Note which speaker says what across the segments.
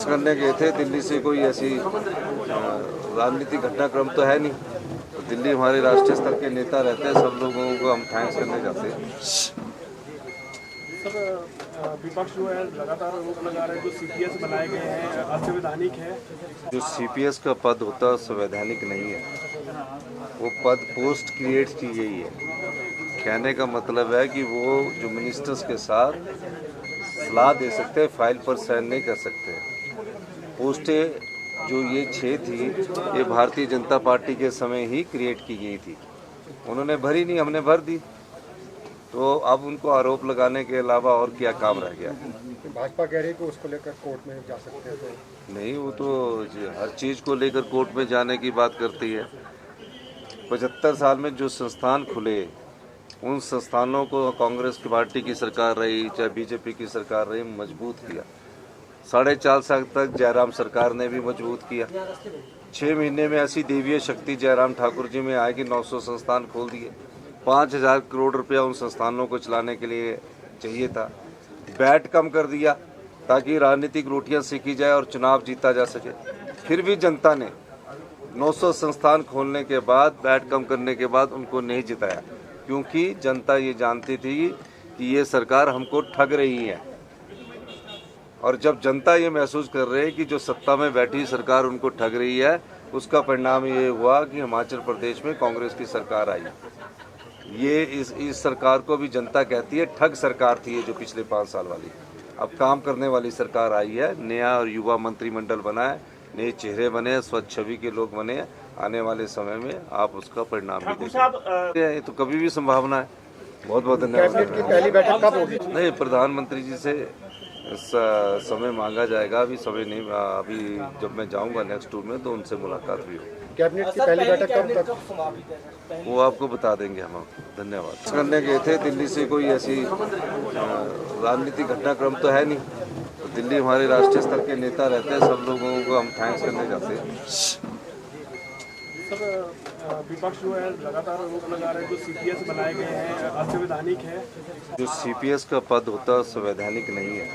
Speaker 1: करने गए थे। दिल्ली से कोई ऐसी राजनीतिक घटनाक्रम तो है नहीं। तो दिल्ली हमारे राष्ट्रीय स्तर के नेता रहते हैं, सब लोगों को हम थैंक्स करने जाते हैं।
Speaker 2: सर, विपक्ष जो है लगातार आरोप लगा रहा है जो सीपीएस बनाए गए हैं असंवैधानिक है।
Speaker 1: जो सीपीएस का पद होता है संवैधानिक नहीं है, वो पद पोस्ट क्रिएट की गई है। कहने का मतलब है कि वो जो मिनिस्टर्स के साथ सलाह दे सकते हैं, फाइल पर साइन नहीं कर सकते। पोस्टें जो ये 6 थी, ये भारतीय जनता पार्टी के समय ही क्रिएट की गई थी। उन्होंने भरी नहीं, हमने भर दी। तो अब उनको आरोप लगाने के अलावा और क्या काम रह गया?
Speaker 3: भाजपा कह रही है कि उसको लेकर कोर्ट में जा सकते हैं। तो
Speaker 1: नहीं, वो तो हर चीज़ को लेकर कोर्ट में जाने की बात करती है। 75 साल में जो संस्थान खुले, उन संस्थानों को कांग्रेस की पार्टी की सरकार रही, चाहे बीजेपी की सरकार रही, मजबूत किया। 4.5 साल तक जयराम सरकार ने भी मजबूत किया। 6 महीने में ऐसी देवीय शक्ति जयराम ठाकुर जी में आए कि 900 संस्थान खोल दिए। 5,000 करोड़ रुपया उन संस्थानों को चलाने के लिए चाहिए था। बैट कम कर दिया ताकि राजनीतिक रोटियां सेकी जाए और चुनाव जीता जा सके। फिर भी जनता ने 900 संस्थान खोलने के बाद, बैट कम करने के बाद उनको नहीं जिताया, क्योंकि जनता ये जानती थी कि ये सरकार हमको ठग रही है। और जब जनता ये महसूस कर रही है कि जो सत्ता में बैठी सरकार उनको ठग रही है, उसका परिणाम ये हुआ कि हिमाचल प्रदेश में कांग्रेस की सरकार आई। ये इस सरकार को भी जनता कहती है ठग सरकार थी ये जो पिछले 5 साल वाली। अब काम करने वाली सरकार आई है, नया और युवा मंत्रिमंडल बना है, नए चेहरे बने, स्वच्छ छवि के लोग बने। आने वाले समय में आप उसका परिणाम भी देखेंगे। ये तो कभी भी संभावना है। बहुत बहुत धन्यवाद।
Speaker 3: कैबिनेट की पहली बैठक कब होगी?
Speaker 1: नहीं, प्रधानमंत्री जी से समय मांगा जाएगा। अभी समय नहीं, अभी जब मैं जाऊंगा नेक्स्ट टूर में तो उनसे मुलाकात भी होगी।
Speaker 3: कैबिनेट की पहली बैठक कब तक?
Speaker 1: वो आपको बता देंगे हम। धन्यवाद। करने गए थे। दिल्ली से कोई ऐसी राजनीतिक घटनाक्रम तो है नहीं। तो दिल्ली हमारे राष्ट्रीय स्तर के नेता रहते हैं, सब लोगों को हम थैंक्स करने जाते हैं।
Speaker 2: सर, विपक्ष जो है लगातार आरोप लगा रहा है जो सीपीएस बनाए गए हैं असंवैधानिक है।
Speaker 1: जो सीपीएस का पद होता है संवैधानिक नहीं है,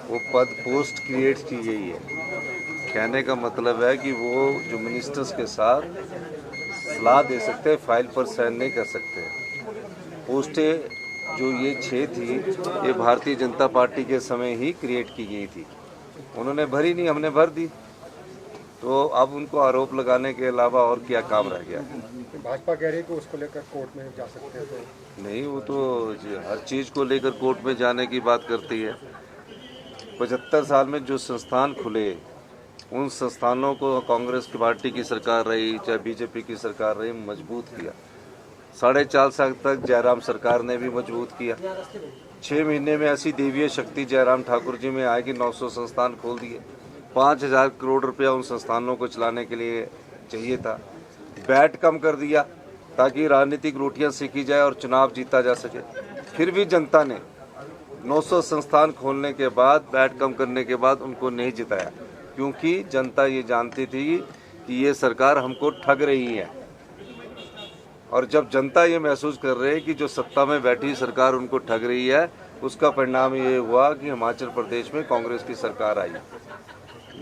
Speaker 1: वो पद पोस्ट क्रिएट की गई है। कहने का मतलब है कि वो जो मिनिस्टर्स के साथ सलाह दे सकते हैं, फाइल पर साइन नहीं कर सकते। पोस्टें जो ये 6 थी, ये भारतीय जनता पार्टी के समय ही क्रिएट की गई थी। उन्होंने भरी नहीं, हमने भर दी। तो अब उनको आरोप लगाने के अलावा और क्या काम रह गया?
Speaker 3: भाजपा कह रही है कि उसको लेकर कोर्ट में जा सकते हैं। तो
Speaker 1: नहीं, वो तो हर चीज़ को लेकर कोर्ट में जाने की बात करती है। 75 साल में जो संस्थान खुले, उन संस्थानों को कांग्रेस की पार्टी की सरकार रही, चाहे बीजेपी की सरकार रही, मजबूत किया। 4.5 साल तक जयराम सरकार ने भी मजबूत किया। 6 महीने में ऐसी देवीय शक्ति जयराम ठाकुर जी में आए कि 900 संस्थान खोल दिए। 5,000 करोड़ रुपया उन संस्थानों को चलाने के लिए चाहिए था। बैट कम कर दिया ताकि राजनीतिक रोटियां सेकी जाए और चुनाव जीता जा सके। फिर भी जनता ने 900 संस्थान खोलने के बाद, बैट कम करने के बाद उनको नहीं जिताया, क्योंकि जनता ये जानती थी कि ये सरकार हमको ठग रही है। और जब जनता ये महसूस कर रही है कि जो सत्ता में बैठी सरकार उनको ठग रही है, उसका परिणाम ये हुआ कि हिमाचल प्रदेश में कांग्रेस की सरकार आई।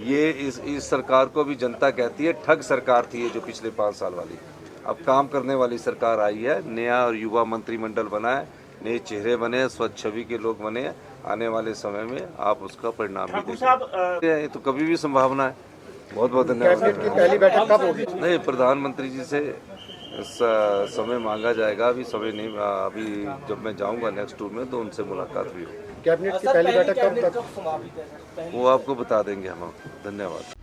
Speaker 1: ये इस सरकार को भी जनता कहती है ठग सरकार थी ये जो पिछले 5 साल वाली। अब काम करने वाली सरकार आई है, नया और युवा मंत्रिमंडल बना है, नए चेहरे बने, स्वच्छ छवि के लोग बने। आने वाले समय में आप उसका परिणाम भी देखेंगे। ये तो कभी भी संभावना है। बहुत बहुत धन्यवाद।
Speaker 3: कैबिनेट की पहली बैठक कब होगी?
Speaker 1: नहीं, प्रधानमंत्री जी से समय मांगा जाएगा। अभी समय नहीं, अभी जब मैं जाऊंगा नेक्स्ट टूर में तो उनसे मुलाकात भी होगी।
Speaker 3: कैबिनेट की पहली बैठक कब तक?
Speaker 1: वो आपको बता देंगे हम। धन्यवाद।